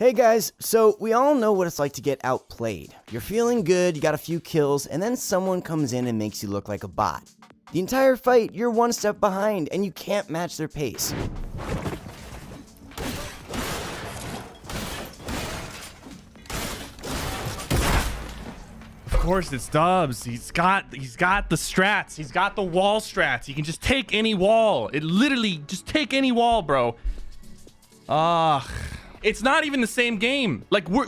Hey guys, so we all know what it's like to get outplayed. You're feeling good, you got a few kills, and then someone comes in and makes you look like a bot. The entire fight, you're one step behind, and you can't match their pace. Of course it's Dubs. He's got the strats. He's got the wall strats. He can just take any wall. It literally just take any wall, bro. It's not even the same game. Like we're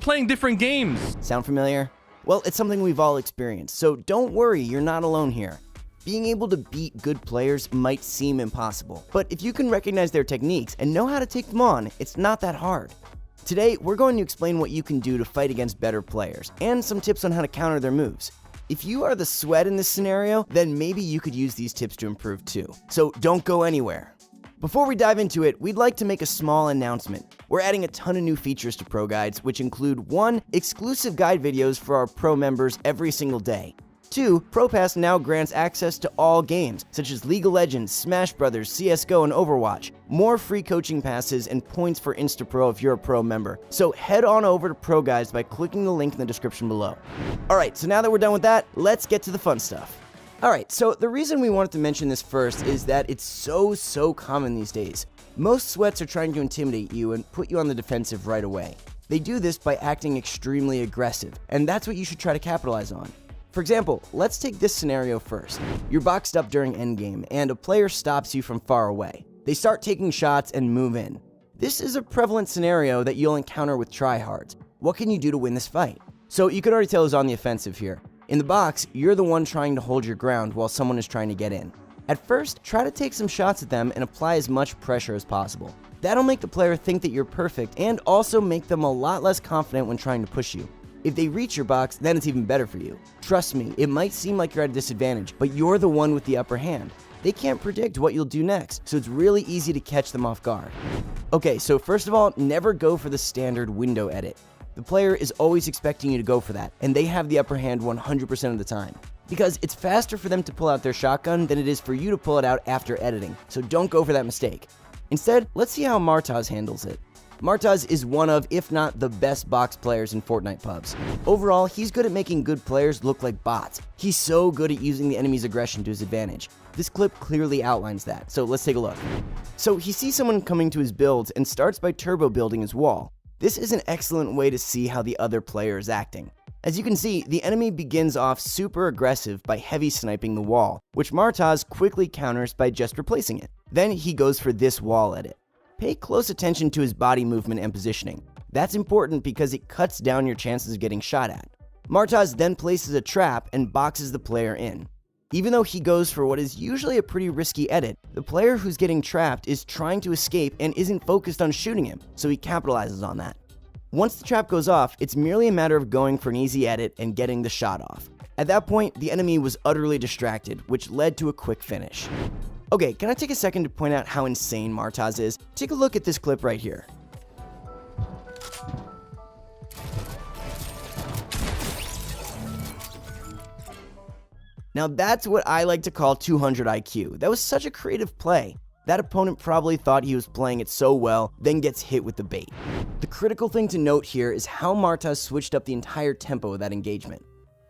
playing different games. Sound familiar? Well, it's something we've all experienced, so don't worry, you're not alone here. Being able to beat good players might seem impossible, but if you can recognize their techniques and know how to take them on, it's not that hard. Today, we're going to explain what you can do to fight against better players, and some tips on how to counter their moves. If you are the sweat in this scenario, then maybe you could use these tips to improve too. So don't go anywhere. Before we dive into it, we'd like to make a small announcement. We're adding a ton of new features to Pro Guides, which include 1. Exclusive guide videos for our Pro members every single day. 2. Pro Pass now grants access to all games, such as League of Legends, Smash Brothers, CSGO, and Overwatch. More free coaching passes and points for InstaPro if you're a Pro member. So head on over to Pro Guides by clicking the link in the description below. Alright, so now that we're done with that, let's get to the fun stuff. Alright, so the reason we wanted to mention this first is that it's so common these days. Most sweats are trying to intimidate you and put you on the defensive right away. They do this by acting extremely aggressive, and that's what you should try to capitalize on. For example, let's take this scenario first. You're boxed up during endgame, and a player stops you from far away. They start taking shots and move in. This is a prevalent scenario that you'll encounter with tryhards. What can you do to win this fight? So you can already tell who's on the offensive here. In the box, you're the one trying to hold your ground while someone is trying to get in. At first, try to take some shots at them and apply as much pressure as possible. That'll make the player think that you're perfect and also make them a lot less confident when trying to push you. If they reach your box, then it's even better for you. Trust me, it might seem like you're at a disadvantage, but you're the one with the upper hand. They can't predict what you'll do next, so it's really easy to catch them off guard. Okay, so first of all, never go for the standard window edit. The player is always expecting you to go for that, and they have the upper hand 100% of the time. Because it's faster for them to pull out their shotgun than it is for you to pull it out after editing, so don't go for that mistake. Instead, let's see how Martaz handles it. Martaz is one of, if not the best box players in Fortnite pubs. Overall, he's good at making good players look like bots. He's so good at using the enemy's aggression to his advantage. This clip clearly outlines that, so let's take a look. So he sees someone coming to his builds and starts by turbo building his wall. This is an excellent way to see how the other player is acting. As you can see, the enemy begins off super aggressive by heavy sniping the wall, which Martaz quickly counters by just replacing it. Then he goes for this wall edit. Pay close attention to his body movement and positioning. That's important because it cuts down your chances of getting shot at. Martaz then places a trap and boxes the player in. Even though he goes for what is usually a pretty risky edit, the player who's getting trapped is trying to escape and isn't focused on shooting him, so he capitalizes on that. Once the trap goes off, it's merely a matter of going for an easy edit and getting the shot off. At that point, the enemy was utterly distracted, which led to a quick finish. Okay, can I take a second to point out how insane Martaz is? Take a look at this clip right here. Now that's what I like to call 200 IQ. That was such a creative play. That opponent probably thought he was playing it so well, then gets hit with the bait. The critical thing to note here is how Martaz switched up the entire tempo of that engagement.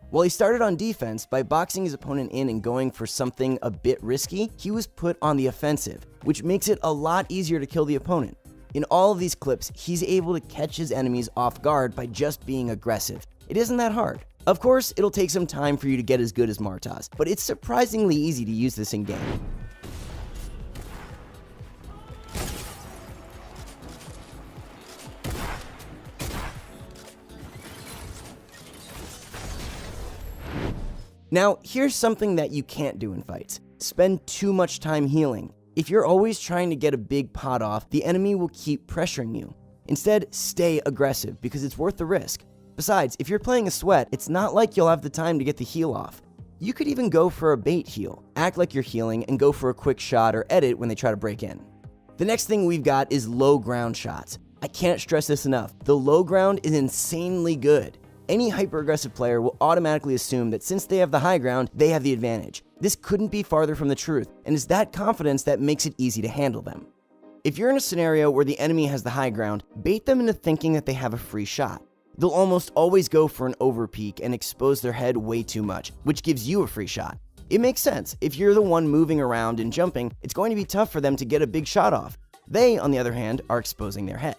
While he started on defense, by boxing his opponent in and going for something a bit risky, he was put on the offensive, which makes it a lot easier to kill the opponent. In all of these clips, he's able to catch his enemies off guard by just being aggressive. It isn't that hard. Of course, it'll take some time for you to get as good as Martaz, but it's surprisingly easy to use this in-game. Now, here's something that you can't do in fights. Spend too much time healing. If you're always trying to get a big pot off, the enemy will keep pressuring you. Instead, stay aggressive because it's worth the risk. Besides, if you're playing a sweat, it's not like you'll have the time to get the heal off. You could even go for a bait heal. Act like you're healing and go for a quick shot or edit when they try to break in. The next thing we've got is low ground shots. I can't stress this enough. The low ground is insanely good. Any hyper-aggressive player will automatically assume that since they have the high ground, they have the advantage. This couldn't be farther from the truth, and it's that confidence that makes it easy to handle them. If you're in a scenario where the enemy has the high ground, bait them into thinking that they have a free shot. They'll almost always go for an overpeek and expose their head way too much, which gives you a free shot. It makes sense. If you're the one moving around and jumping, it's going to be tough for them to get a big shot off. They, on the other hand, are exposing their head.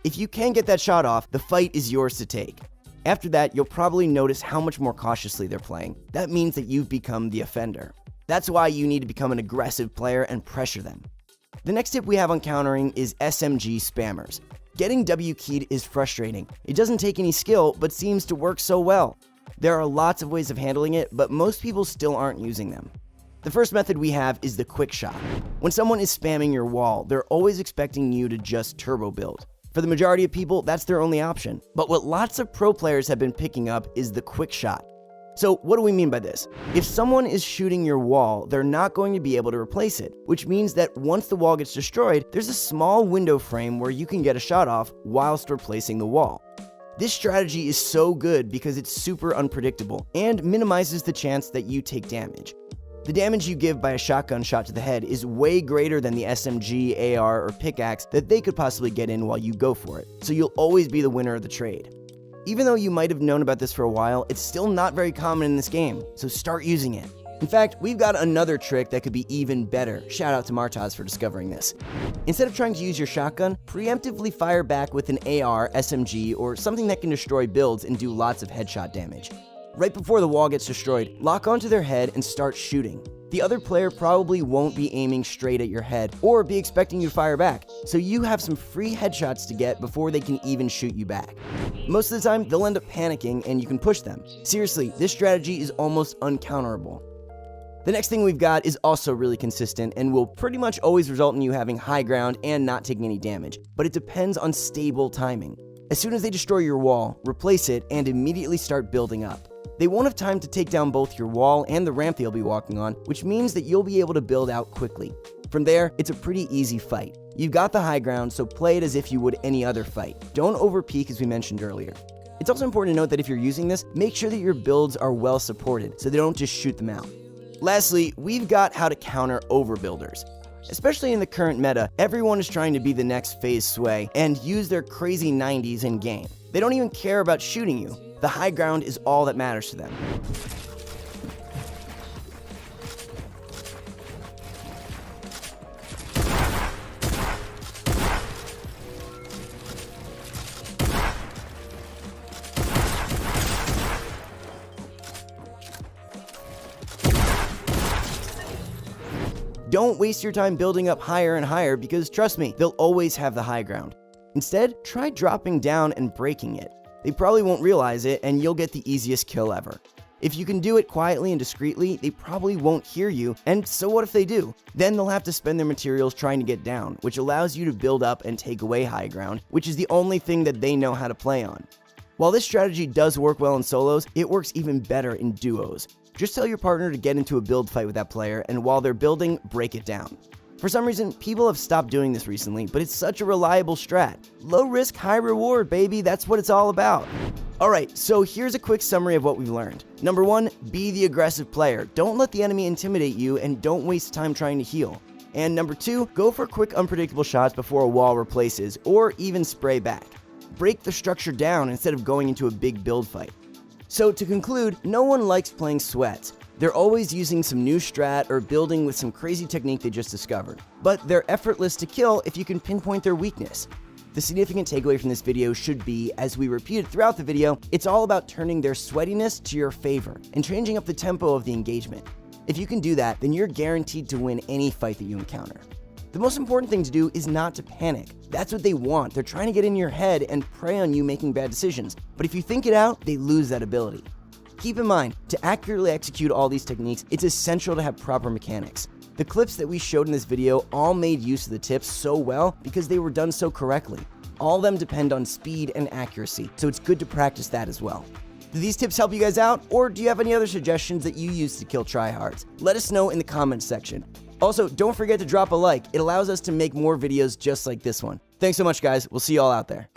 If you can get that shot off, the fight is yours to take. After that, you'll probably notice how much more cautiously they're playing. That means that you've become the offender. That's why you need to become an aggressive player and pressure them. The next tip we have on countering is SMG spammers. Getting W keyed is frustrating. It doesn't take any skill, but seems to work so well. There are lots of ways of handling it, but most people still aren't using them. The first method we have is the quick shot. When someone is spamming your wall, they're always expecting you to just turbo build. For the majority of people, that's their only option. But what lots of pro players have been picking up is the quick shot. So what do we mean by this? If someone is shooting your wall, they're not going to be able to replace it, which means that once the wall gets destroyed, there's a small window frame where you can get a shot off whilst replacing the wall. This strategy is so good because it's super unpredictable and minimizes the chance that you take damage. The damage you give by a shotgun shot to the head is way greater than the SMG, AR, or pickaxe that they could possibly get in while you go for it, so you'll always be the winner of the trade. Even though you might have known about this for a while, it's still not very common in this game, so start using it. In fact, we've got another trick that could be even better. Shout out to Martaz for discovering this. Instead of trying to use your shotgun, preemptively fire back with an AR, SMG, or something that can destroy builds and do lots of headshot damage. Right before the wall gets destroyed, lock onto their head and start shooting. The other player probably won't be aiming straight at your head or be expecting you to fire back, so you have some free headshots to get before they can even shoot you back. Most of the time, they'll end up panicking and you can push them. Seriously, this strategy is almost uncounterable. The next thing we've got is also really consistent and will pretty much always result in you having high ground and not taking any damage, but it depends on stable timing. As soon as they destroy your wall, replace it and immediately start building up. They won't have time to take down both your wall and the ramp they'll be walking on, which means that you'll be able to build out quickly. From there, it's a pretty easy fight. You've got the high ground, so play it as if you would any other fight. Don't overpeak as we mentioned earlier. It's also important to note that if you're using this, make sure that your builds are well supported so they don't just shoot them out. Lastly, we've got how to counter overbuilders. Especially in the current meta, everyone is trying to be the next FaZe Sway and use their crazy 90s in game. They don't even care about shooting you. The high ground is all that matters to them. Don't waste your time building up higher and higher because trust me, they'll always have the high ground. Instead, try dropping down and breaking it. They probably won't realize it and you'll get the easiest kill ever. If you can do it quietly and discreetly, they probably won't hear you, and so what if they do? Then they'll have to spend their materials trying to get down, which allows you to build up and take away high ground, which is the only thing that they know how to play on. While this strategy does work well in solos, it works even better in duos. Just tell your partner to get into a build fight with that player, and while they're building, break it down. For some reason, people have stopped doing this recently, but it's such a reliable strat. Low risk, high reward, baby, that's what it's all about. Alright, so here's a quick summary of what we've learned. Number 1, be the aggressive player. Don't let the enemy intimidate you and don't waste time trying to heal. And number 2, go for quick unpredictable shots before a wall replaces, or even spray back. Break the structure down instead of going into a big build fight. So to conclude, no one likes playing sweats. They're always using some new strat or building with some crazy technique they just discovered. But they're effortless to kill if you can pinpoint their weakness. The significant takeaway from this video should be, as we repeated throughout the video, it's all about turning their sweatiness to your favor and changing up the tempo of the engagement. If you can do that, then you're guaranteed to win any fight that you encounter. The most important thing to do is not to panic. That's what they want. They're trying to get in your head and prey on you making bad decisions. But if you think it out, they lose that ability. Keep in mind, to accurately execute all these techniques, it's essential to have proper mechanics. The clips that we showed in this video all made use of the tips so well because they were done so correctly. All of them depend on speed and accuracy, so it's good to practice that as well. Do these tips help you guys out, or do you have any other suggestions that you use to kill tryhards? Let us know in the comments section. Also, don't forget to drop a like. It allows us to make more videos just like this one. Thanks so much, guys. We'll see you all out there.